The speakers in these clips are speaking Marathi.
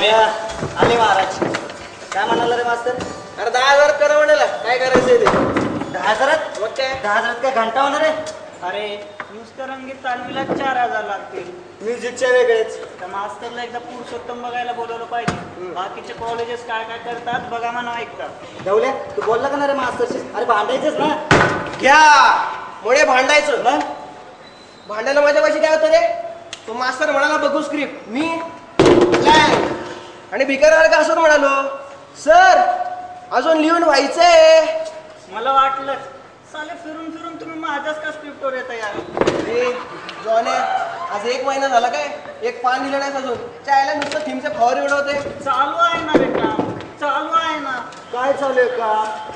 आले महाराज. काय म्हणाला रे मास्तर? अरे 10,000 करा म्हणाला. काय करायचंय ते? 10,000? मग काय? 10,000 काय घंटा होणार आहे? अरे नुसतं रंगीत तालमीला 4,000 लागतील. म्युझिकचे वेगळेच. तर मास्तरला एकदा पुरुषोत्तम बघायला बोलवलं पाहिजे. बाकीचे कॉलेजेस काय काय करतात बघा म्हणा एकदा. ठेवल्या तू बोलला का ना रे मास्तरशी? अरे भांडायचंच ना. घ्या मुळे भांडायचं. मग भांडायला माझ्या पाशी काय होतं रे? तो मास्तर म्हणाला बघू स्क्रिप्ट. मी blank. आणि भिकाऱ्याला का असं म्हणालो, सर अजून लिहून व्हायचंय. मला वाटलंच साले फिरून फिरून तुम्ही माझ्याच का स्क्रिप्टवर येता यार. ए जॉने, आज 1 महिना झाला काय एक पान दिलं नाही अजून. चायला नुसतं थीमचे फॉर उडवते. चालू आहे ना रे काम, चालू आहे ना. काय चालू आहे का?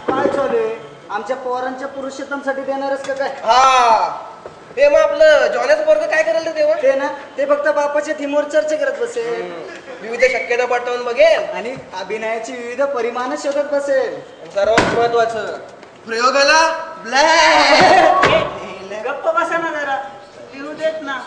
काय चालू आहे? आमच्या पोरांच्या पुरुषोत्तमसाठी देणारच का काय? हा ते मग आपलं जॉनेचं पोरगं काय करायला रे तेव्हा? ते ना ते फक्त बापाच्या थीमवर चर्चा करत बसेल विविध शक्यता पटवून बघेल आणि अभिनयाची विविध परिमाण शोधत बसेल. आणि सर्वात महत्वाचं प्रयोगाला ब्लॅक. गप्प बसा ना जरा, लिहू देत ना.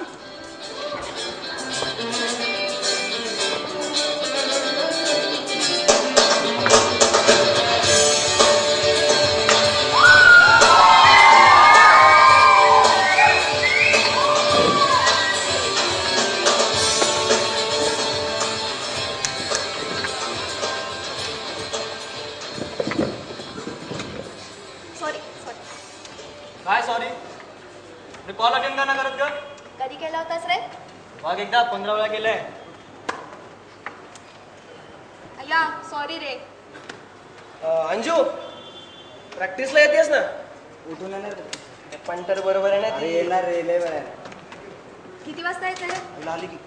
काय सॉरी? कॉल अटेंड का ना करत ग? कधी केला होतास रे? मग एकदा 15 वेळा केलंय. या सॉरी रे. अंजू प्रॅक्टिसला येतेस ना? उठून येणार पंटर बरोबर आहे ना अरे ती? येणार रे लय वेळा. किती वाजता येते रे? लाली की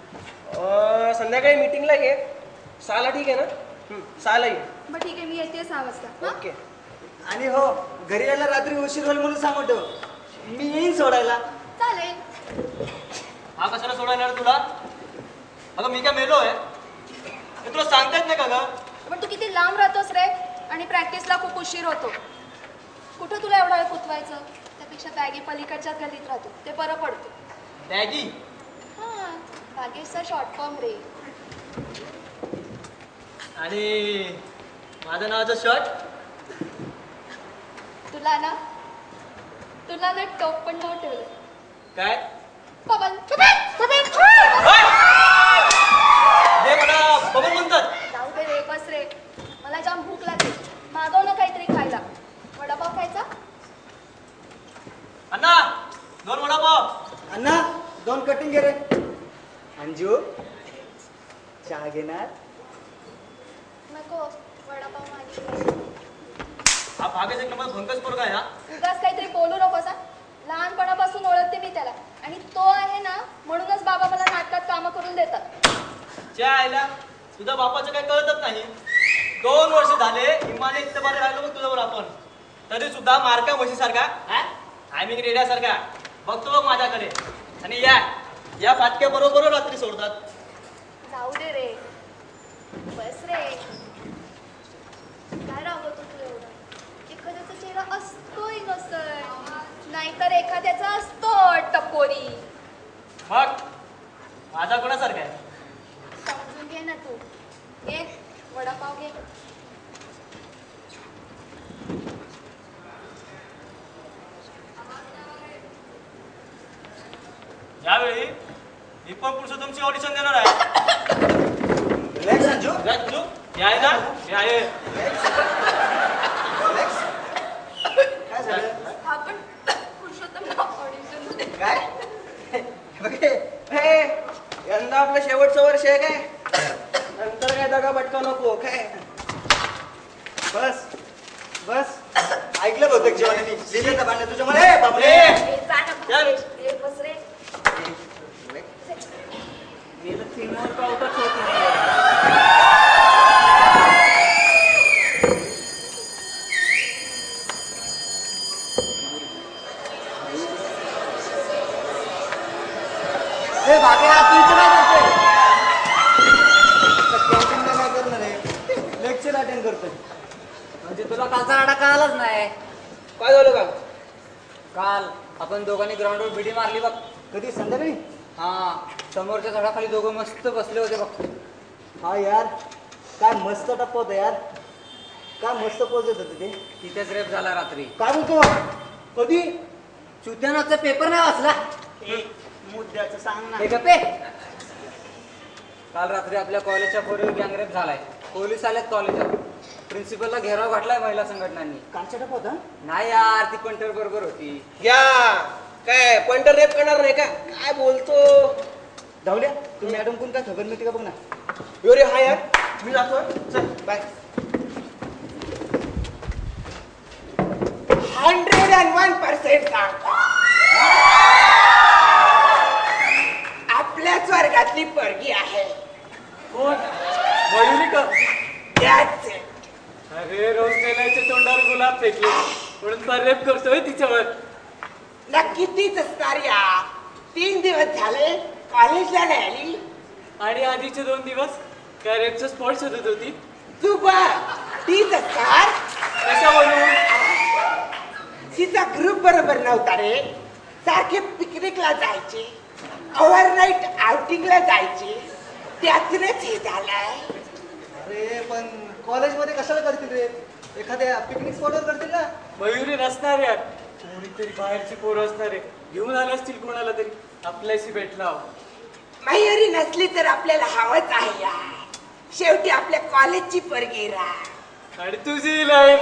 संध्याकाळी मीटिंगला ये. 6ला ठीक आहे ना? 6ला ये. बरं ठीक आहे, मी येते 6 वाजता. हा? ओके. आणि हो घरी यायला रात्री उशीर होईल म्हणून सांगून ठेव. मी येईन सोडायला. चालेल. हा कशाला सोडणार तुला? अगं मी काय मेलोय? हे तुला सांगता येत नाही का ग? पण तू किती लांब राहतोस रे आणि प्रॅक्टिसला खूप उशीर होतो. कुठं तुला एवढा वेळ कुतवायचं? त्यापेक्षा बॅगी पलीकडच्याच गल्लीत राहतो, ते बरं पडतो. बॅगी? हां, बागेशचा शॉर्ट फॉर्म रे. आणि माझं नावाचं शॉर्ट? तुला ना टोप पण नाव ठेवलं. काय? बबन. हे मला बबन म्हणतात. जाऊ दे रे, बस रे. मला जाम भूक लागली. मागव ना काहीतरी खायला. वडापाव खायचा? अण्णा 2 वडापाव. अण्णा 2 कटिंग घे रे. अंजू चहा घेणार? नको, वडापाव मागितला. हा भागेच एक नंबर भंकस पोरगा आहे हा. उगाच काहीतरी बोलू नकोस हा. लहानपणापासून ओळखते मी त्याला आणि तो आहे ना म्हणूनच बाबा मला नाटकात कामं करून देतात. च्या आईला तुझ्या बापाचं काही कळतच नाही. 2 वर्ष झाले हिमालय इथं बाहेर राहिलो बघ तुझ्यावर आपण, तरी सुद्धा मार्का म्हशीसारखा आम्ही रेड्यासारखा बघतो बघ माझ्याकडे. आणि या फाटक्या बरोबर रात्री सोडतात. जाऊ दे रे, बस रे. काय रागवतो तू एवढं? एखाद्याचा चेहरा असतोय नसतोय, नाहीतर एखाद्याचा असतो टपोरी. मग माझा कोणासारखा आहे? समजून घे ना तू. घे वडापाव घे. यावेळी मी पण पुरुषोत्तमची ऑडिशन देणार आहे. रिलॅक्स अंजू. तू हे आहे ना? हे आहे. काय झालं? हा पण पुरुषोत्तम ऑडिशन काय? बघे हे यंदा आपलं शेवटचं वर्ष आहे काय. नंतर काय दगा बटका नको काय. बस बस ऐकलं बहुतेक जेवणाने लिहिले तर भांडण तुझ्या मला. बापरे बस रे. मी तर थीमवर पावटच होत नाही. भागे तू इथं काय करतोय? कॅन्टीनला काय करणार आहे? लेक्चर अटेंड करतोय. म्हणजे तुला कालचा आडा कळालाच नाही. काय झालं का? काल आपण दोघांनी ग्राउंडवर बिडी मारली बघ. कधी संध्याकाळी? हा, समोरच्या झाडाखाली दोघं मस्त बसले होते बघ. हा यार काय मस्त टप्पा होता यार, काय मस्त पोच देत होते ते. तिथेच रेप झाला रात्री. काय बोलतो कधी? चुत्यानाचा पेपर नाही वाचला. मुद्द्याचं सांग ना. हे गप्पे. काल रात्री आपल्या कॉलेजच्या पोरीवर गँगरेप झालाय. पोलीस आलेत कॉलेजात. प्रिन्सिपलला घेराव घातलाय महिला संघटनांनी. कालचा टप्पा होता. नाही यार, ती पंटर बरोबर होती. या काय पॉइंटर रेप करणार नाही का? काय बोलतो धावल्या तू मॅडम कोण काय खबर मिळते का बघ ना. यो रे हा यार मी जातो चल बाय. 101% सांगता आपल्याच वर्गातली पोरगी आहे. कोण? मयुरी का? त्याच अरे रोज मेलायच्या तोंडावर गुलाब फेकले म्हणून तर रेप करतोय तिच्यावर. नक्की तीच असणार या. 3 दिवस झाले कॉलेजला नाही आली. आणि आधीचे 2 दिवस काय रेपचं स्पॉट शोधत होती. तू बघ तीच असणार. कशावरून? तिचा ग्रुप बरोबर नव्हता रे. सारखे पिकनिकला जायचे, ओव्हरनाईट आउटिंगला जायचे. त्यातूनच हे झालंय. अरे पण कॉलेजमध्ये कशाला करतील रे? एखाद्या पिकनिक स्पॉटवर करतील ना. मयुरी नसणार यार, कोणीतरी बाहेरची पोरं असणार आहे. घेऊन आले असतील कोणाला तरी. आपल्याशी भेटला. मयुरी नसली तर आपल्याला हवंच आहे यार. शेवटी आपल्या कॉलेजची पोरगी राह. आणि तुझी लाईन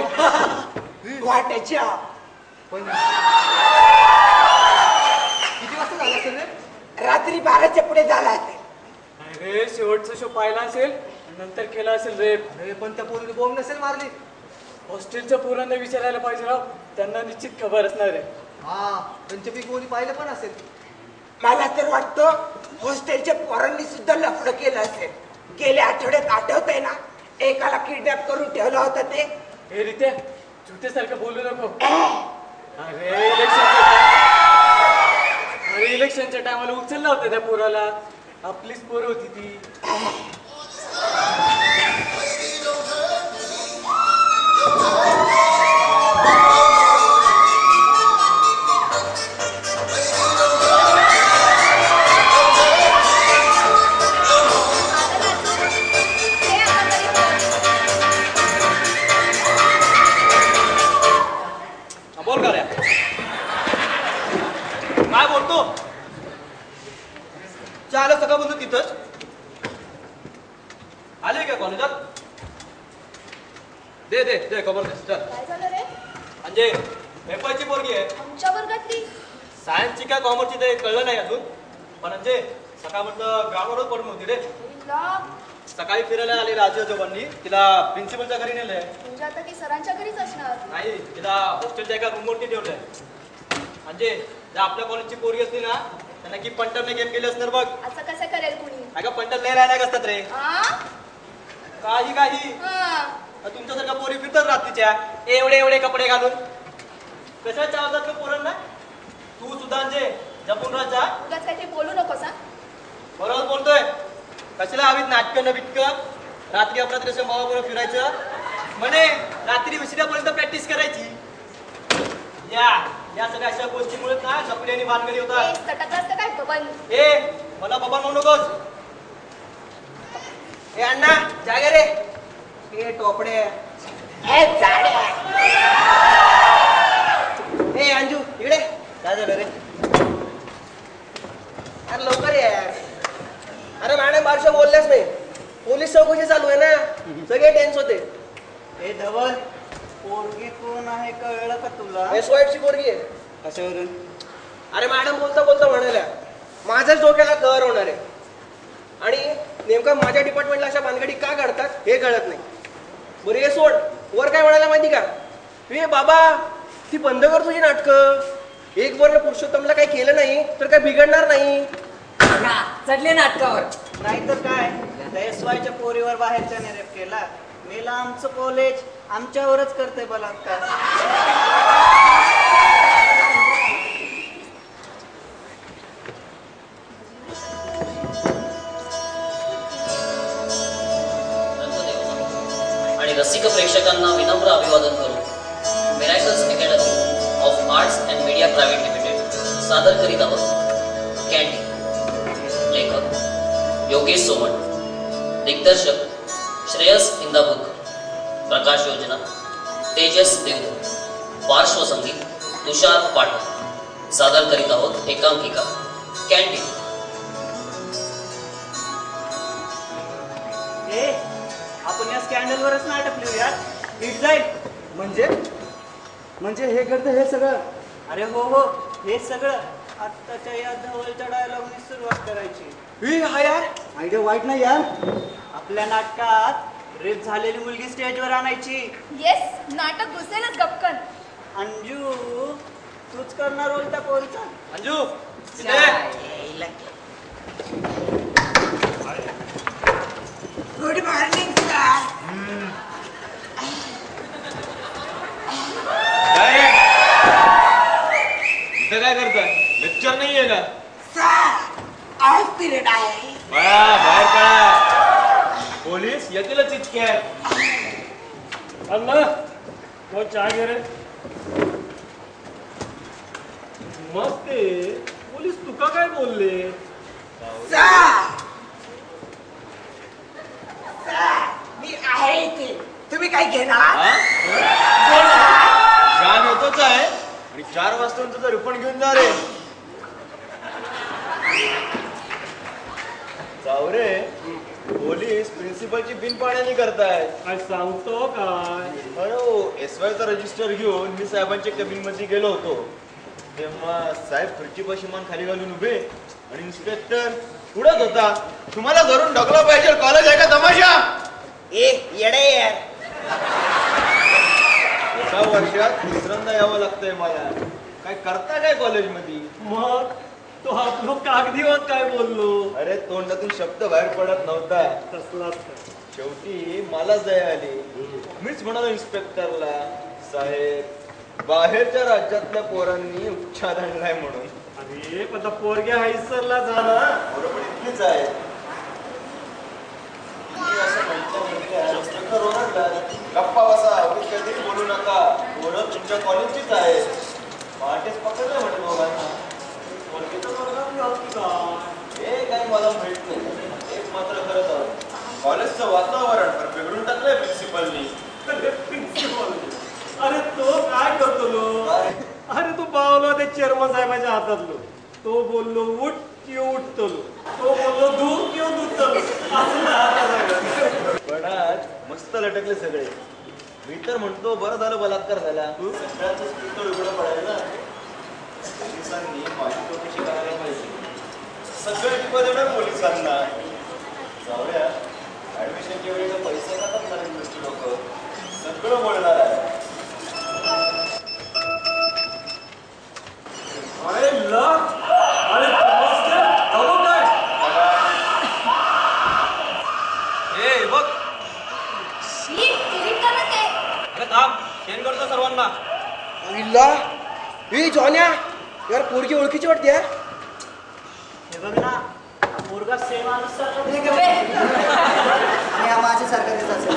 व्हॉट अ जॉब. पण किती वाजता झाला असेल रे? रात्री 12च्या पुढे झाला असेल. अरे शेवटचा शो पाहिला असेल आणि नंतर केला असेल रेप. अरे पण त्या पोरीने बॉम्ब नसेल मारली. हॉस्टेलच्या पोरांना विचारायला पाहिजे राव, त्यांना निश्चित खबर असणार आहे. हा त्यांच्यापैकी कोणी पाहिलं पण असेल. मला तर वाटतं हॉस्टेलच्या पोरांनी सुद्धा लफडं केलं असेल. गेल्या आठवड्यात आठवतंय ना, एकाला किडनॅप करून ठेवलं होतं ते. हे रित्या चुतेसारखं बोलू नको. अरे इलेक्शनच्या टायमाला उचलला होता त्या पोराला. आपलीच पोर होती ती. बोल का रे? काय बोलतो? चाल सकाळपासून तिथंच आले का कॉलेजात? दे दे दे खबर दे. चल काय झालं रे? म्हणजे एफआयची पोरगी आहे. आमच्या वर्गातली? सायन्सची का कॉमर्सची ते कळलं नाही अजून. पण म्हणजे सकाळपर्यंत ग्राउंडवरच पडून होती रे. हिला सकाळी फिरायला आले राजू आजोबांनी तिला प्रिन्सिपलच्या घरी नेलंय. म्हणजे आता ती सरांच्या घरीच असणार. नाही, तिला हॉस्टेलच्या एका रूमवरती ठेवलंय. म्हणजे जर आपल्या कॉलेजची पोरगी असली ना, त्यांना की पंटरने गेम केले असणार बघ. असं कसं करेल कुणी? अगं पंटर लय राहण्याक असतात रे. आ? काही काही हा. तुमच्यासारख्या पोरी फिरतात रात्रीच्या एवढे एवढे कपडे घालून. कशा चावतात का पोरांना? तू सुद्धा म्हणजे जपून राहत जा. उगाच काही ते बोलू नकोस हा. बरोबर बोलतोय. कशाला हवीत नाटकं न बिटकं? रात्री अपरात्री असं मावाबरोबर फिरायचं म्हणे. रात्री उशिरापर्यंत प्रॅक्टिस करायची. या सगळ्या अशा गोष्टीमुळे ना चपली आणि भानगडी होतात. तटकलास का काय बबन? मला बाबा म्हणू नकोस. हे अण्णा जागे रे. हे टोपडे. हे जाड्या. हे अंजू इकडे. काय झालं रे? अरे लवकर ये यार. अरे मॅडम बारशा बोलल्याच नाही. पोलीस चौकशी चालू आहे ना, सगळे टेन्स होते. ए धवल पोरगी कोण आहे कळलं का तुला? एसवायची पोरगी आहे. कशावरून? अरे मॅडम बोलता बोलता म्हणाल्या माझ्याच डोक्याला कहर होणार आहे. आणि नेमकं माझ्या डिपार्टमेंटला अशा भानगडी का काढतात हे कळत नाही. बरं हे सोड. वर काय म्हणायला माहिती का? ए बाबा ती बंद कर तुझी नाटकं. एक वर्ण पुरुषोत्तमला काही केलं नाही तर काय बिघडणार नाही. चढले नाटकावर. नाहीतर काय एसवायच्या पोरीवर बाहेरच्याने रेप केला. मेला आमचं कॉलेज आमच्यावरच करते बलात्कार. आणि रसिक प्रेक्षकांना विनम्र अभिवादन करू miracles academy of arts and media private limited सादर करीत आहोत कॅन्डी. लेखक योगेश सोमण. दिग्दर्शक श्रेयस इंदापूरकर, प्रकाश योजना तेजस देवधर, पार्श्वसंगीत तुषार पाठक. सादर करीत आहोत एकांकिका कॅन्टीन. आपण या स्कॅन्डलवरच नाटक लिहूया, हिट जाईल. म्हणजे हे करतं हे सगळं. अरे हो हो, हे सगळं आत्ताच्या या धवलच्या डायलॉगने सुरुवात करायची. हा यार, आयडिया वाईट नाही यार. आपल्या नाटकात रेप झालेली मुलगी स्टेजवर आणायची. येस, नाटक घुसेलच गपकन. अंजू, तूच करणार रोल त्या पोरीचा. Anju good morning sir. इथं काय करताय? लेक्चर नाहीये का? सर ऑफ पिरियड आहे. बाहेर काढा. पोलीस येतीलच इतक्यात. अण्णा तो चहा घे रे. मग ते पोलीस तुका काय बोलले? सर मी आहे इथे. तुम्ही काय घेणार? छान होतोच आहे आणि 4 वाजता तुझं रिफंड घेऊन जा रे. जाऊ रे. पोलीस प्रिन्सिपलची बिन पाण्याने करताय. काय सांगतो काय? अरे SYचा रजिस्टर घेऊन मी साहेबांच्या केबिन मध्ये गेलो होतो. तेव्हा साहेब खुर्चीपाशी मान खाली घालून उभे आणि इन्स्पेक्टर उडत होता. तुम्हाला धरून ढकलं पाहिजे. कॉलेज आहे का तमाशा? येडे यार. एका वर्षात 3ऱ्यांदा यावं लागतंय मला. काय करता काय कॉलेजमध्ये? मग तो आपलो कागदीवर काय बोललो? अरे तोंडातून शब्द बाहेर पडत नव्हता. कसलाच शेवटी मला दया आली. मीच म्हणालो इन्स्पेक्टरला, साहेब बाहेरच्या राज्यातल्या पोरांनी उच्चार आणलाय म्हणून. अरे पण आता पोरग्या हायसरला जा ना. बरोबर इतकीच आहे. मी असं म्हणतो इन्स्पेक्टर ओरडला, गप्पा बसा, उगीच कधीच बोलू नका. पोरं तुमच्या कॉलेजचीच आहे. पहाटेच पकडलं म्हणे दोघांना. हे काही मला माहित नाही. एक मात्र खरंच आहे, कॉलेजचं वातावरण तर बिघडून टाकलंय प्रिन्सिपलनी. अरे तो काय करतो लो? अरे तो पावलो ते चेअरमन साहेबांच्या हातातलो. तो बोललो उठ की उठतलो. तो बोललो दूध किंवा दूधतलो. पण आज मस्त लटकले सगळे. मी तर म्हणतो बरं झालं बलात्कार झाला. सगळ्याच स्पीकर उघडं पडायला. पोलिसांनी माझी चौकशी करायला पाहिजे. सगळं टिपा देणार पोलिसांना. जाऊया, ऍडमिशनच्या वेळेला पैसे खातात ना गोष्टी लोक. सगळं बोलणार आहे. अरे लक, अरे नमस्ते. हवं काय? ए बघ, शी, डिलीट कर ना ते. अरे थांब, सेंड करतो सर्वांना. जॉन्या यार, पोरगी ओळखीची वाटते यार. हे बघ ना, पोरगा सेम अनुसार आणि हा माझ्यासारखा दिसत असेल.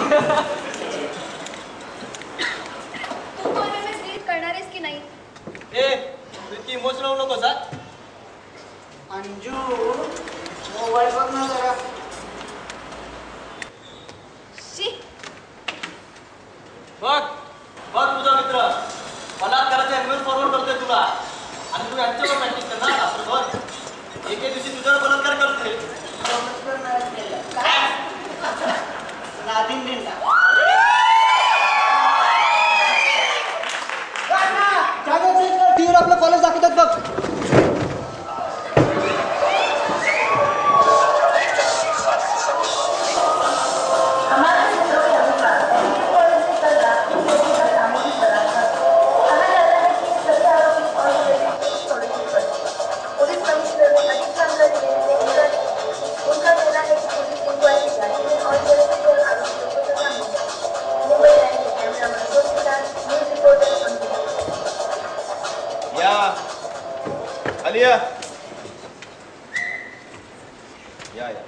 तू तो MMS डिलीट करणार आहेस की नाही? ए तू इतकी इमोशनल होऊ नकोस हा. अंजू, मोबाईल बघ ना जरा. शी, बघ बघ तुझा मित्र बलात्काराचा ॲम्ब्युलन्स फॉरवर्ड करतोय तुला आणि तू यांच्यावर प्रॅक्टिस कर ना रात्रभर. एके दिवशी तुझ्यावर बलात्कार करतोय. काय? नादिन दिंडा. टीव्हीवर आपलं कॉलेज दाखवतात बघ. आलिया या या.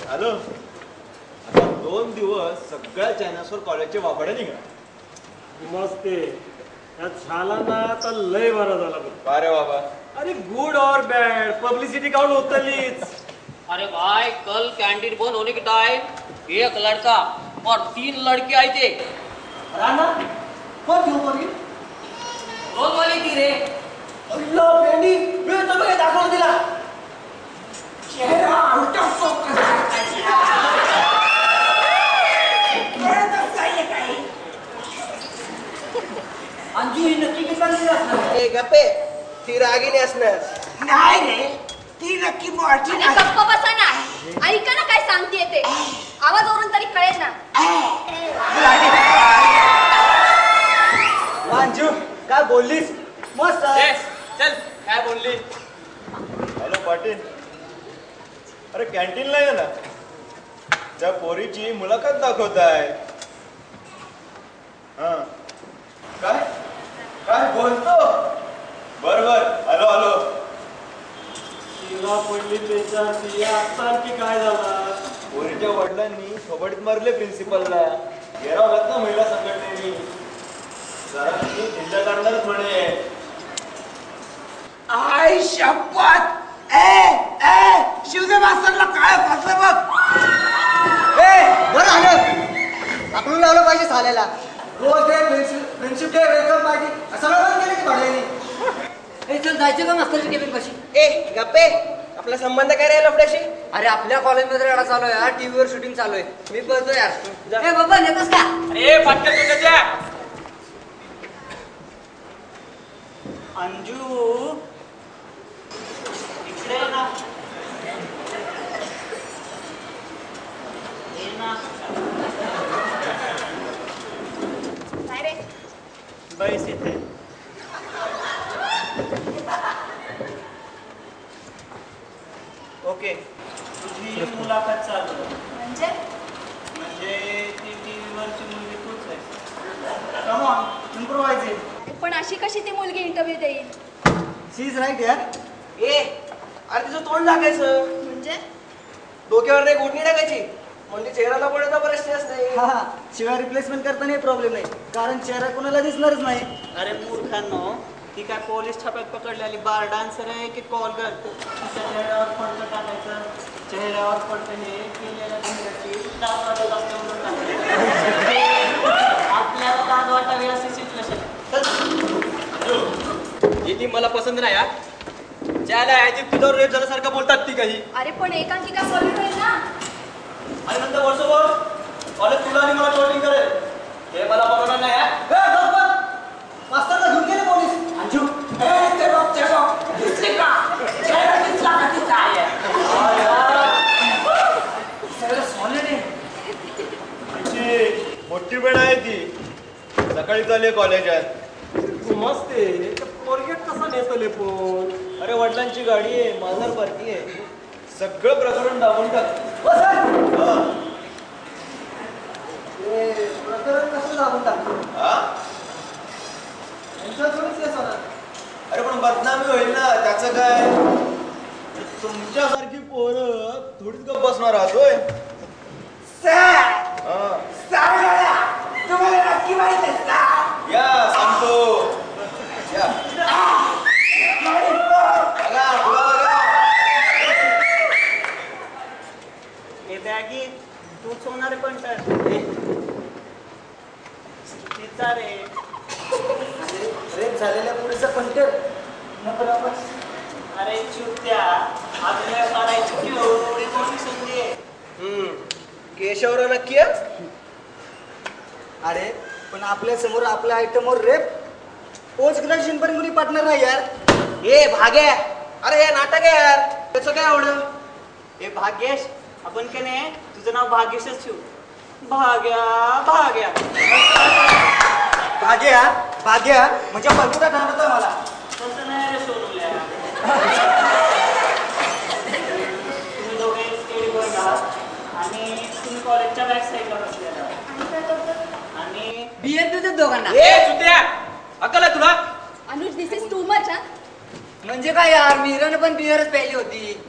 हॅलो. आता 2 दिवस सगळ्या चॅनल्सवर कॉलेजचे वापडे निघा. मस्ते. या छालांना आता लय बरा झाला बघ. अरे बाबा अरे गुड और बैड पब्लिसिटी काउंट होतलीच. अरे भाई कल कैंटीन बंद होने के टाइम एक लड़का और 3 लड़के आए थे. राणा कोण घेऊ पोरगी? रोज वाली थी रे. अल्ला भेंडी मी तो बघ दाखवून दिला. चेहरा आउट ऑफ फोकस कळतच नाहीये काही. अंजू ही नक्की किती असणार? ए गप्पे ती रागिनी असणार. नाही रे ती नक्की मोठी अरे नाही. गप्प बसा ना. ऐका ना काय सांगतेय ते. आवाजावरून तरी कळेल ना. अंजू काय बोललीस मस्त. चल काय बोलली. हॅलो पाटील. अरे कॅन्टीनला ये ना. त्या पोरीची मुलाखत दाखवताय. हा काय काय बोलतो. बरोबर आलो आलो. तिला पडली त्याच्यावरती आता आणखी काय झाला. पोरीच्या वडिलांनी थोबडीत मारले प्रिन्सिपलला. घेराव घातला महिला संघटनेनी. सरांनी जिल्हा काढणारच म्हणे. आय शपथ. शिवदेव मास्तरला काय फसलं बघ. बरं आलं आपण लावलं पाहिजे चालायला. Rose day friendship day welcome party असं बंद केलं की भाड्याने. चल जायचं का मास्तरच्या केबिन पाशी. ए गप्पे आपला संबंध काय राहिला लफड्याशी. अरे आपल्या कॉलेजमध्ये रेडा चालू आहे. टीव्हीवर शूटिंग चालू आहे. मी बोलतो यार. ए बाबा नेतोस का. अरे फाटक्या तुझ्या. अंजू इकडे ये ना. ये ना. काय रे. बैस इथे. ओके तुझी मुलाखत चालू आहे. म्हणजे ती टीव्हीवरची मुलगी तूच आहे. Come on improvise. पण अशी कशी ती मुलगी इंटरव्ह्यू देईल. शी इज राईट यार. ए अरे तिचं तोंड टाकायचं. म्हणजे डोक्यावर नाही गोठणी टाकायची म्हणजे चेहऱ्याला पडायचा प्रश्नच नाही. हा शिवाय रिप्लेसमेंट करताना प्रॉब्लेम नाही कारण चेहरा कोणाला दिसणारच नाही. अरे मूर्खांनो ती काय पोलीस छाप्यात पकडलेली बार डान्सर आहे की कॉल करते. तिच्या चेहऱ्यावर पडतं टाकायचं. चेहऱ्यावर पडतं हे केलेल्या गुन्ह्याची दात वाटत असते म्हणून टाकायचं. आपल्याला दात वाटावी असे सिच्युएशन. ती मला पसंत नाही यार. ज्याला आहे तुझ्यावर रेप झाल्यासारखं बोलतात ती काही. अरे पण एकांकिका सॉल्व्ह होईल ना. आणि नंतर वर्षभर कॉलेज तुला आणि मला टोटिंग करेल. हे मला बरोबर नाही यार. मास्तरला घेऊन गेले पोलीस. अंजू ते बघ दिसली का. चेहरा दिसला का तिचा. सगळं सॉलिड आहे. मोठी बेड आहे ती. सकाळी चालली कॉलेजात. मस्त आहे. पोरगेट कसा नेतले पण. अरे वडिलांची गाडी आहे. माझा भरती आहे. सगळं प्रकरण दाबून टाक. प्रकरण कसं जाऊन टाकतो. अरे पण बदनामी होईल ना. त्याचं काय. तुमच्यासारखी पोरं थोडीच गप्प बसणार आहोत. तुम्हाला नक्की माहित आहे का. या सांगतो. या बघा पुढं बघा. हे बॅगी तूच होणार पण तर चुकीचा रे. रेप झालेल्या पुढेचा पंटर. अरे चुत्या आपल्याला काढायची की एवढी मोठी संधी आहे. केशवराव नक्की आहे? अरे पण आपल्या समोर आपल्या आयटमवर रेप पोस्ट ग्रॅज्युएशन पर्यंत मुली पार्टनर नाही यार. ए भाग्या अरे हे नाटक आहे यार. त्याचं काय आवडलं. हे भाग्येश आपण का नाही तुझं नाव भाग्येशच ठेवू. भाग्या भाग्या भाग्या भाग्या म्हणजे बलकुटा ठरवतोय मला. तसं नाही रे सोनूल्या. तुम्ही दोघे स्टेडीवर आहात आणि तुम्ही कॉलेजच्या बॅक साईडला बसलेला आणि बियर पितात दोघांना. ए सुत्या अक्कल आहे तुला. अनुज दिस इज टू मच. म्हणजे काय यार मीराने पण बियरच प्यायली होती.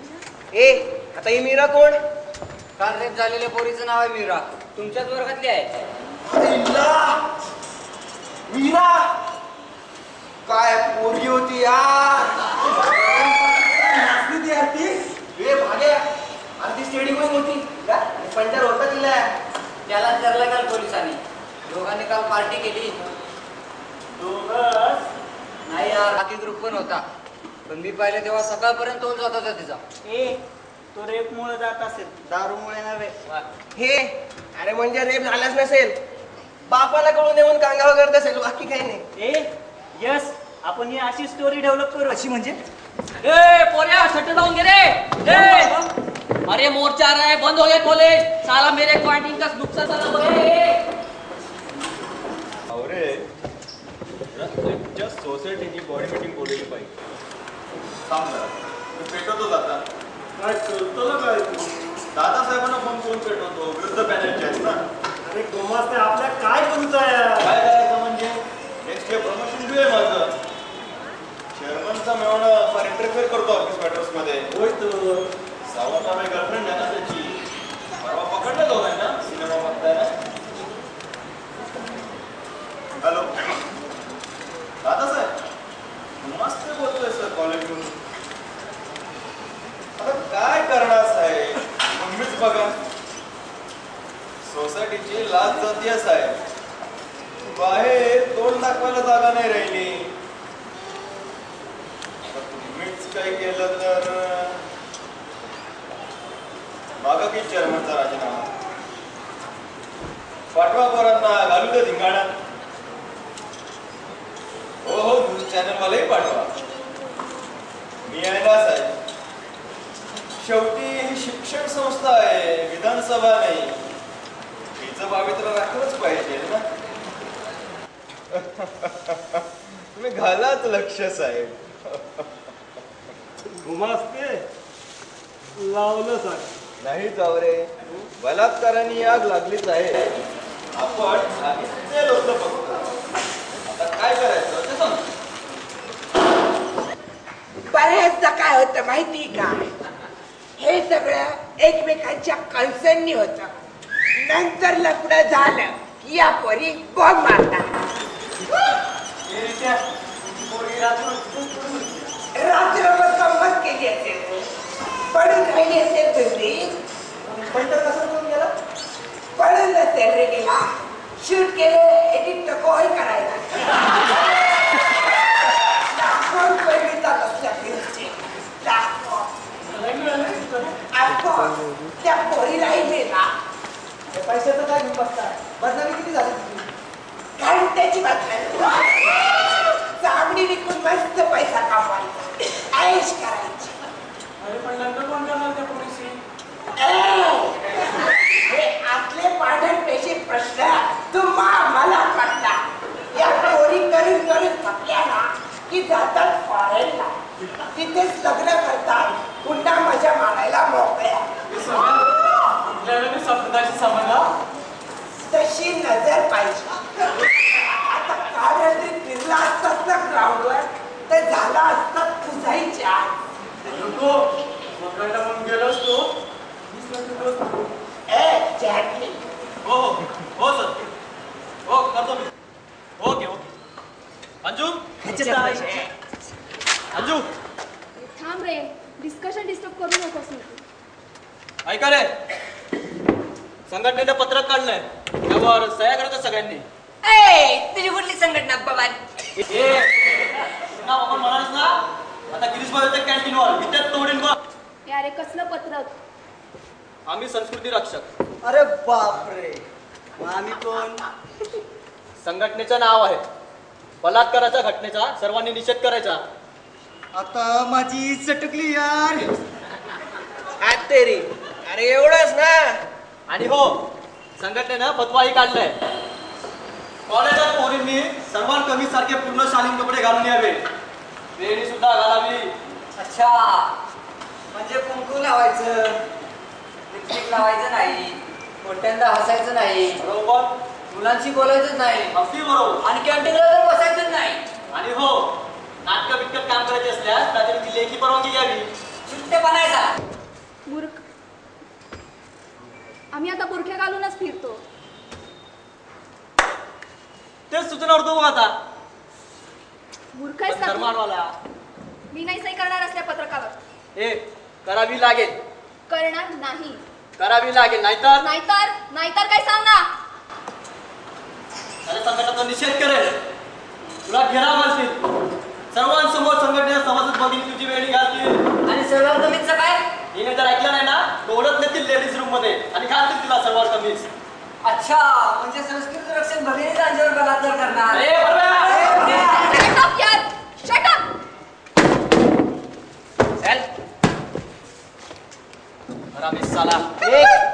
ए आता ही मीरा कोण. काल रेप झालेल्या पोरीचं नाव आहे मीरा. तुमच्याच वर्गातली आहे. मीरा काय पोरगी होती यार. पंचर होतं तिला. त्याला धरलं काल पोलिसांनी. दोघांनी काल पार्टी केली. दोघंच? नाही यार, बाकी ग्रुप पण होता. पण मी पाहिलं तेव्हा सकाळपर्यंत तोच जात होता तिचा. तो रेपमुळे जात असेल, दारूमुळे नव्हे. हे अरे म्हणजे रेप झालाच नसेल, बापाला कळून येऊन कांगावा करत असेल, बाकी काही नाही. यस, आपण ही अशी स्टोरी डेव्हलप करू. अशी म्हणजे? ए पोरिया शटर डाउन गिरे. अरे मोर्चा आ रहा है, बंद हो गए कॉलेज. साला मेरे क्वांटिन का नुकसान झाला बघे. अरे त्यांच्या सोसायटीची बॉडी मीटिंग बोलवली पाहिजे. सांग जरा, तू पेटवतो जाता काय करतो ना काय तू? दादासाहेबांना फोन करून पेटवतो, वृद्ध पॅनलचे आहेत ना. अरे गोमास ते आपल्या काय करूचा यार? काय करायचं म्हणजे नेक्स्ट इयर प्रमोशन घेऊया माझं. चेअरमनचा मेवणा फार इंटरफेअर करतो ऑफिस मॅटर्स मध्ये. होय तर. सावंत आम्ही गर्लफ्रेंड आहे ना त्याची. परवा पकडलं दोघांना सिनेमा बघताय. हॅलो दादासाहेब, मस्त बोलतोय सर कॉलेजमधून. आता काय करणार साहेब, तुम्हीच बघा. सोसायटीची लाच जातीय साहेब. बाहेर तोंड दाखवायला जागा नाही राहिली. तुम्हीच काही केलं तर मागा की चेअरमनचा राजीनामा पाठवा, पोरांना घालू दे धिंगाणा. हो हो, न्यूज चॅनलवालाही पाठवा. मी आहे ना साहेब. शेवटी ही शिक्षण संस्था आहे, विधानसभा नाही. हिचं पावित्र्य राखलंच पाहिजे ना. तुम्ही घालाच लक्ष साहेब. घुमासते लावलं साहेब. नाही जाऊ रे, बलात्काराने आग लागलीच आहे. आपण आधीच तेल होतं फक्त. आता काय करायचं ते सांग. बऱ्याचदा काय होतं माहिती का, हे सगळं एकमेकांच्या कन्सर्ननी होतं. नंतर लग्न झालं की या पोरी बॉम्ब मारतात. रात्रभर गंमत केली असेल, पडून राहिली असेल तुझी. पण तर कसं करून गेला? पडून नसेल रे गेला. शूट केले, एडिट नको होय करायला. लाखो रुपये मिळतात असल्या फिल्मचे, लाखो. त्या पोरीलाही मिळला. पैशाचं काय घेऊन बसताय? बदनामी किती झाली तुझी? कारण त्याची बातम्या चामडी विकून मस्त पैसा कमवायचा, ऐश करायची. अरे पण लग्न कोण करणार त्या पोरीशी? हे आतले पाढ्यांपेशी प्रश्न मला पडला. या पोरी करून करून थकल्या ना की जातात फॉरेनला. तिथेच लग्न करतात, पुन्हा मजा मारायला मोकळ्या. संप्रदायाशी समजला. तशी नजर पाहिजे. आता काल रात्री फिरला असतात ना ग्राउंडवर तर झाला असतात तुझाही चार. म्हणून गेलो असतो. चॅटली. हो हो हो सर, हो करतो मी. Okay okay. अंजू अंजू थांब रे, डिस्कशन डिस्टर्ब करू नकोस नको. ऐका रे, संघटनेनं पत्रक काढलंय, त्यावर सह्या करायचं सगळ्यांनी. तुझी कुठली संघटना बाबा? नाव आपण म्हणालच ना. आता गिरीश भाऊ कॅन्टीनवर विद्यार्थी तोडीन बघ. यारे कसलं पत्रक? आम्ही संस्कृती रक्षक. अरे बापरे, मग आम्ही कोण? संघटनेचं नाव आहे. बलात्काराच्या घटनेचा सर्वांनी निषेध करायचा. आता माझी चटकली यार. हात तेरी. अरे एवढंच ना. आणि हो, संघटनेनं फतवाही काढलाय. कॉलेजात पोरींनी सर्वात कमी सारखे पूर्ण शालीन कपडे घालून यावे. वेणी सुद्धा घालावी. अच्छा, म्हणजे कुंकू लावायचं, लिपस्टिक लावायचं नाही, मोठ्यांदा हसायचं नाही, बरोबर. मुलांशी बोलायचं नाही, अगदी बरोबर. आणि कॅन्टीनला तर बसायचं नाही. आणि हो, नाटकं बिटकं काम करायचे असल्यास त्यातली ती लेखी परवानगी घ्यावी. सुट्टे बनायचा. बुरख आम्ही आता बुरख्या घालूनच फिरतो. तेच सूचना तो आता बुरखा आहेस का तू? धर्मानवाला. मी नाही सही करणार असल्या पत्रकावर. हे करावी लागेल. करणार नाही. करावी लागेल, नाहीतर नाहीतर नाहीतर काय सांग ना. अरे संघटनाचा निषेध करेल, तुला घेराव घालतील, सर्वांसमोर संघटनेचा सभासद बघीन तुझी वेळी घालतील. आणि सर्वात कमीच काय? हिने जर ऐकलं नाही ना ओढत नेतील लेडीज रूम मध्ये आणि घालतील तुला सर्वात कमीच. अच्छा, म्हणजे संस्कृती रक्षण भगिनी त्यांच्यावर बलात्कार करणार. अरे बरोबर. Shut up यार, shut up. चल हरामी साला.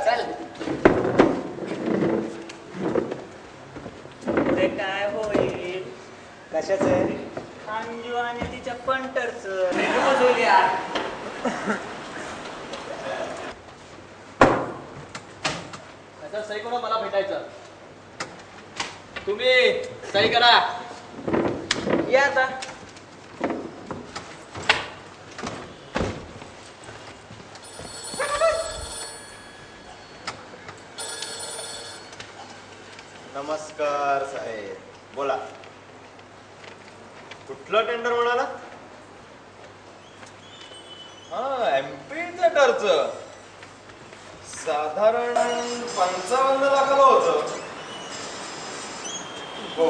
चल. ते काय होईल कशाचं? अंजू आणि तिच्या पंटरच. होईल यार. त्याच्यावर सही करून मला भेटायचं. तुम्ही सही करा. या आता. नमस्कार साहेब, बोला. कुठलं टेंडर म्हणाला? हा, MP टरचं साधारण 55 लाखाला होतं. हो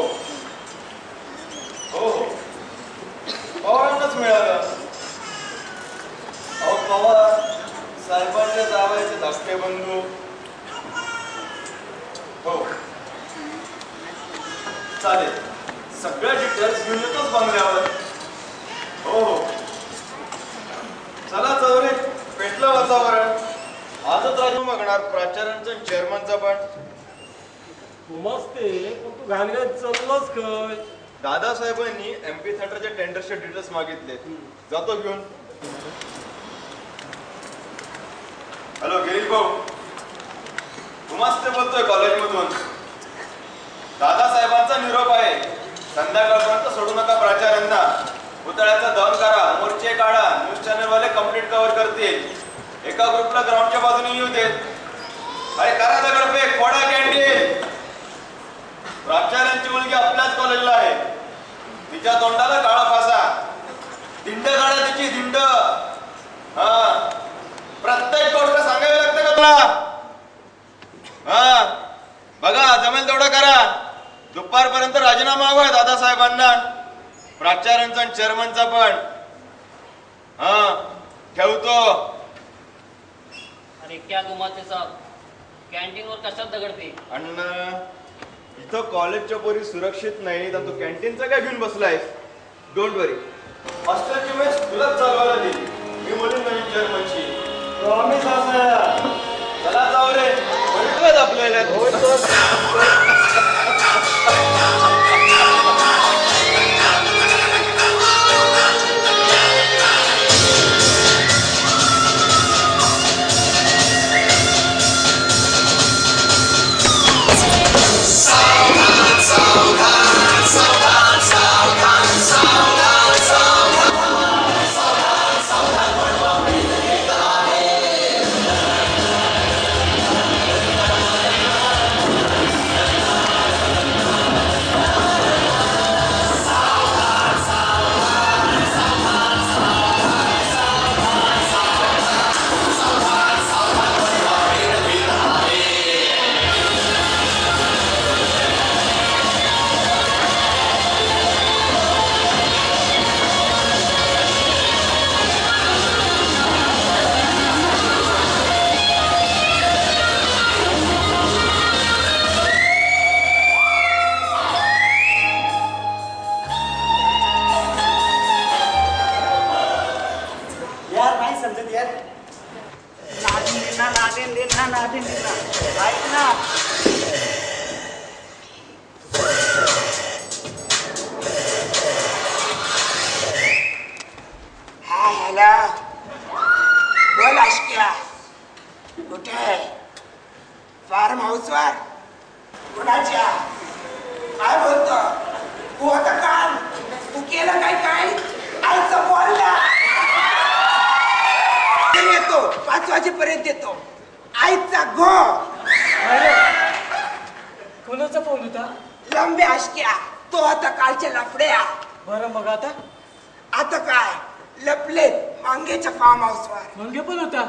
हो हो, पवारांनाच मिळालं. अहो पवार साहेबांच्या जावयाचे धाकटे बंधू. हो चालेल, सगळ्या डिटेल्स घेऊन येतोच बंगल्यावर. हो हो, चला चौरे, पेटलं वातावरण. आजच राजू मागणार प्राचार्यांचं चेअरमनचा पण. मस्त आहे, पण तू घाणगड चाललोच काय? दादासाहेबांनी MP थिएटरच्या टेंडरचे डिटेल्स मागितले, जातो घेऊन. हॅलो गिरीश भाऊ, तुम्हाच ते बोलतोय कॉलेजमधून. दादासाहेबांचा निरोप आहे, संध्याकाळपर्यंत सोडू नका प्राचार्यांना. पुतळ्याचं दहन करा, मोर्चे काढा, न्यूज चॅनलवाले कंप्लीट कव्हर करतील. एका ग्रुपला ग्राउंडच्या बाजूने येऊ देत. अरे करा दगडफेक, फोडा कॅन्टीन. प्राचार्यांची मुलगी आपल्याच कॉलेजला आहे, तिच्या तोंडाला काळा फासा. दिंड काढा तिची, दिंड. हा, प्रत्येक गोष्ट सांगावी लागते का तुला? हा बघा, जमेल तेवढं करा. दुपारपर्यंत राजीनामा हवाय दादासाहेबांना, प्राचार्यांचा आणि चेअरमनचा पण. हा ठेवतो. अरे क्या गुमाते साहब, कॅन्टीन वर कशात दगडते? अण्णा, इथं कॉलेजच्या पोरी सुरक्षित नाही, तर तू कॅन्टीनचा काय घेऊन बसलाय? डोंट वरी, हॉस्टेलची मेस तुलाच चालवायला दिली. मी बोलून नाही चेअरमनची. प्रॉमिस असं. चला जाऊ रे, भेटूयात आपल्याला. ऐक ना, हा हॅलो, बोल आशिया. कुठे? फार्म हाऊसवर? कुणाच्या? काय बोलतो? तू आता काल तू केलं काय? आईचं बोल ना. येतो 5 वाजेपर्यंत येतो. आईचा गो. कोणाचा फोन होता? लंबे आशक्या, तो आता कालच्या लफड्या. बरं, मग आता काय लपलेत मांगेच्या फार्म हाऊसवर. मंगे पण होता?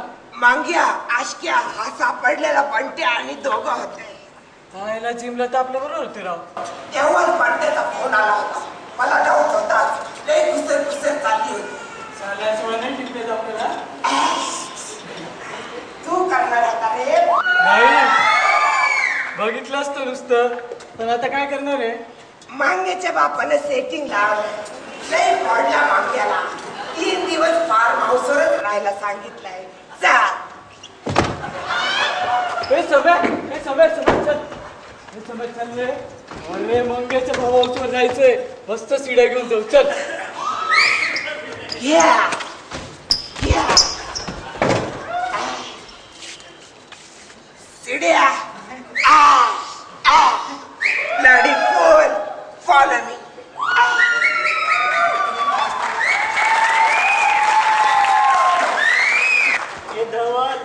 मांग्या आशक्या हा सापडलेला बंट्या आणि दोघं होते. पाहायला जिमला तर आपल्या बरोबर होते राव. तेव्हाच बंट्याचा फोन आला होता. मला डाऊट होता, लय कुसर चालली होती. चालल्याशिवाय नाही टिकले आपल्याला. तू करणार होता रे? नाही बघितलं असतं नुसतं, पण आता काय करणार आहे? मांग्याच्या बापाने सेटिंग लावलं. लय पडला मांग्याला. 3 दिवस फार्म हाऊसवरच राहायला सांगितलंय. जा. समय चालले. अरे मंग्याच्या भावावर जायचंय. मस्त सिड्या घेऊन जाऊ. चल. सिड्या. Bloody fool. Follow me. हे धवल,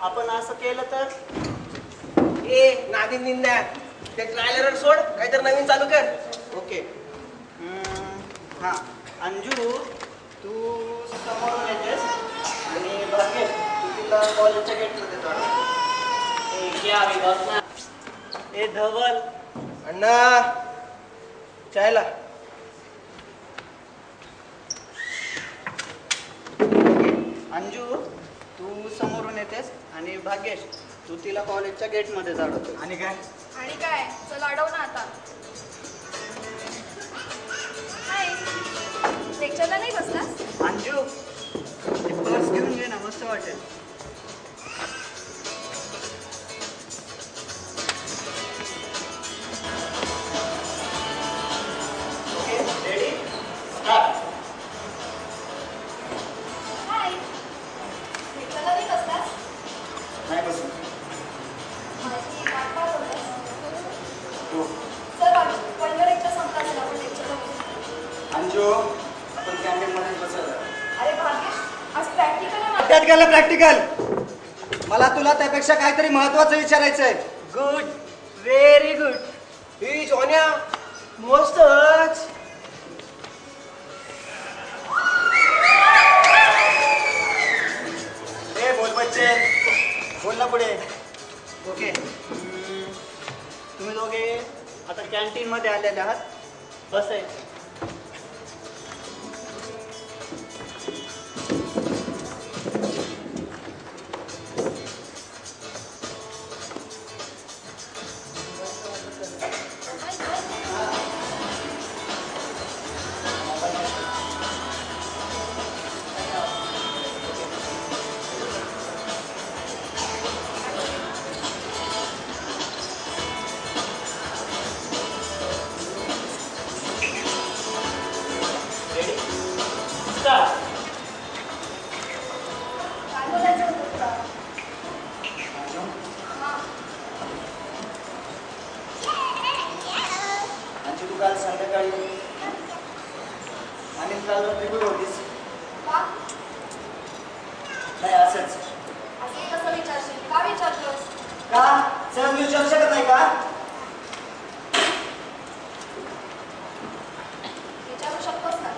आपण असं केलं तर? ए नादिन निंदा ते ट्रायलर सोड, काहीतरी नवीन चालू कर. ओके. हा अंजू, तू समोरून येतेस आणि भाग्य तू तिला कॉलेजच्या गेटमध्ये जाणार. ए धवल. अण्णा चायला. अंजू, तू समोरून येतेस आणि भाग्येश तू तिला कॉलेजच्या गेटमध्ये जाडवतो. आणि काय? आणि काय चल अडव ना आता. हाय, लेक्चरला नाही बसलास? अंजू, ती पर्स घेऊन घे ना, मस्त वाटेल. Okay, ready? स्टार्ट. हाय, लेक्चरला नाही बसलास? नाही बसून. माझी वाट पाहत होतास? हो. सर पहिलं लेक्चर संपला झाला, पण लेक्चरला बसू. अंजू, आपण कॅन्टीनमध्ये बसायला. अरे भाग्येश, आज प्रॅक्टिकल आहे माझं. त्यात गेलं प्रॅक्टिकल. मला तुला त्यापेक्षा काहीतरी महत्वाचं विचारायचंय. Good, very good. ही जोन्या मस्तच. ए बोल बच्चन, बोल ना पुढे. ओके, तुम्ही दोघे आता कॅन्टीनमध्ये आलेले आहात. बस आहे. काय बोलायचं होतं तुला? अंजू, तू काल संध्याकाळी आणि काल रात्री कुठे होतीस? का? नाही असंच. असं कसं विचारशील? का विचारतोस? का सहज विचारू शकत नाही का? विचारू शकतोस ना,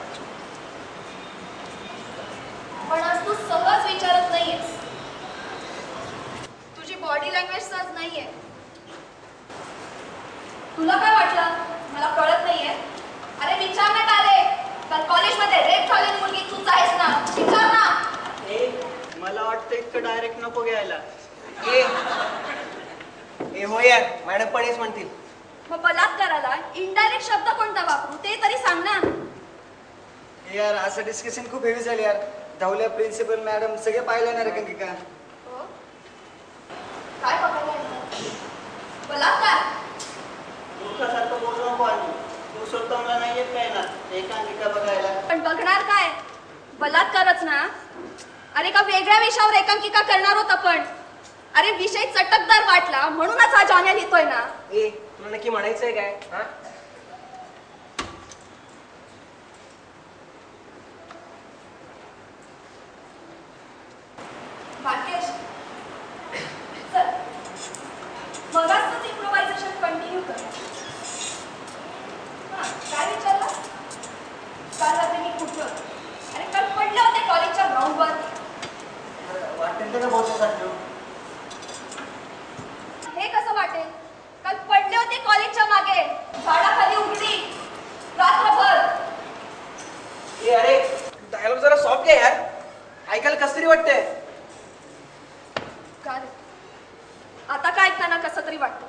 पण आज तू सहज विचारत नाहीयेस. तुझी बॉडी लँग्वेज सहज नाहीये. तुला काय वाटलं मला कळत नाहीये? अरे विचारण्यात आले. काल कॉलेजमध्ये रेप झालेली मुलगी तूच आहेस ना, विचार ना. मला वाटतं इतकं डायरेक्ट नको घ्यायला. ए हो यार, मॅडम पण हेच म्हणतील. मग बलात्काराला इनडायरेक्ट शब्द कोणता वापरू ते तरी सांग ना. यार असं डिस्कशन खूप हेवी झालं यार. धावल्या प्रिन्सिपल मॅडम सगळे पाहिलं ना रे का? हो? काय बघायला येतं? बलात्कार? दुःखासारखं बोलू नको अंजू. तू स्वतःला नाही येत काय ना एकांकिका बघायला. पण बघणार काय? बलात्कारच ना. अरे का वेगळ्या विषयावर एकांकिका करणार होत आपण. अरे विषय चटकदार वाटला म्हणूनच हा जॉन्या लिहितोय ना. ए तुला नक्की म्हणायचंय काय? हा भाग्येश, चल मगाच इम्प्रोव्हायझेशन कंटिन्यू कर. काय विचारलं? काल रात्री मी कुठं? अरे काल पडले होते कॉलेजच्या ग्राउंडवर. वाटेल का गप घे यार, ऐकायला कस तरी वाटतंय. काय रे? आता काय ऐकताना कसं तरी वाटतं.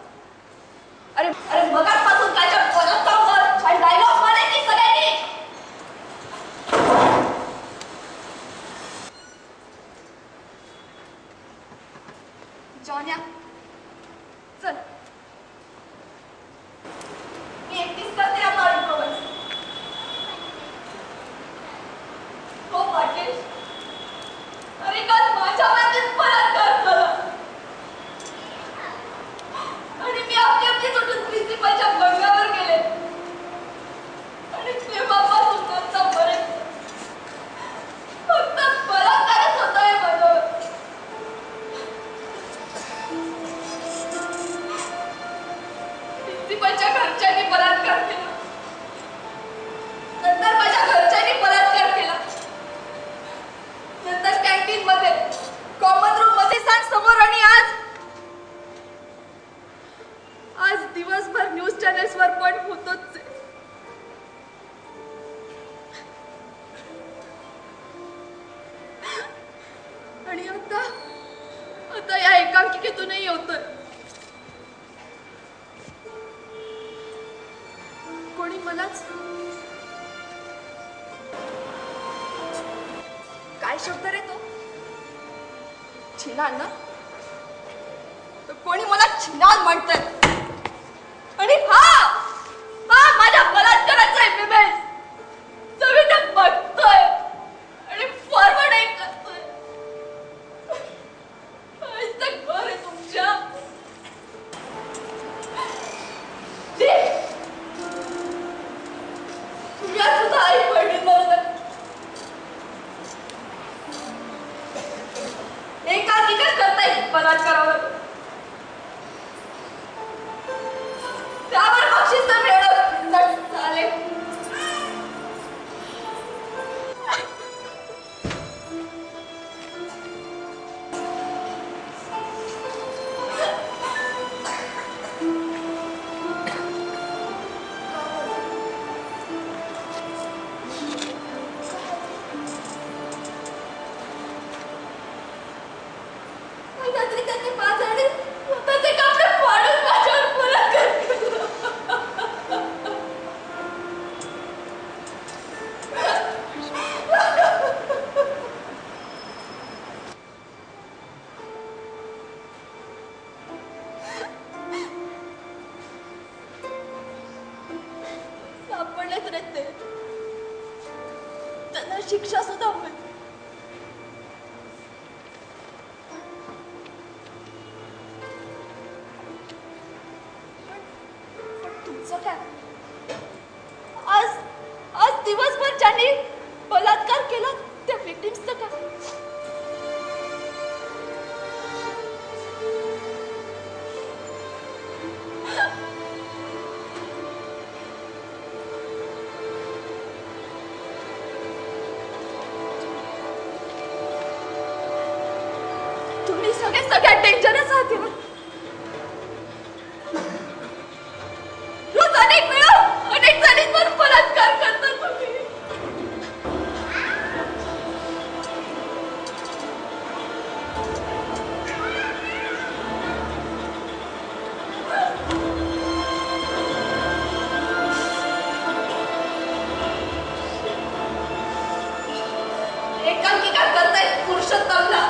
अरे अरे मगाचपासून काय परत डायलॉग मध्ये की सगळ्यांनी जॉन्या चल मी एकटीच करते आता इंट्रोवर्ट. हो पाटील अरे काल माझ्या मागेच बलात्कार झाला आणि मी आपली सुटून प्रिन्सिपलच्या बंगल्यावर गेले आणि तेव्हापासून आतापर्यंत फक्त बलात्कारच होतोय माझ्यावर. प्रिन्सिपलच्या घरच्यांनी बलात्कार केला, नंतर माझ्या घरच्यांनी बलात्कार केला, नंतर कॅन्टीन मध्ये, कॉमन रूम मध्ये समोर आणि आज दिवसभर न्यूज चॅनेल्स वर पण होतोच. आणि आता या एकांकिकेतूनही होतोय. कोणी मलाच काय शब्द रे तो छिनाल ना, तर कोणी मला छिनाल म्हणतंय आणि हा माझ्या बलात्काराचा एपिमेस सगळीकडे बघतोय आणि फॉरवर्ड एक करतोय. इथं घर आहे तुमच्या, तुझ्या सुद्धा आई बहिणींबरोबर एकांकिका करताय बलात्कारावर. त्यावर बक्षीस तर मिळवलं झाले. त्यांनी माझ्याकडे स्वतःचे कपडे फाडून माझ्यावर बलात्कार केला. सापडलेच रे ते, त्यांना शिक्षा सुद्धा होईल. तुमचं काय? आज दिवसभर ज्यांनी बलात्कार केला त्या विक्टिम्सचं काय? तुम्ही सगळ्यात डेंजरस आहात यार. रोज अनेक जणींवर बलात्कार करता तुम्ही. एकांकिका करतायत पुरुषोत्तमला.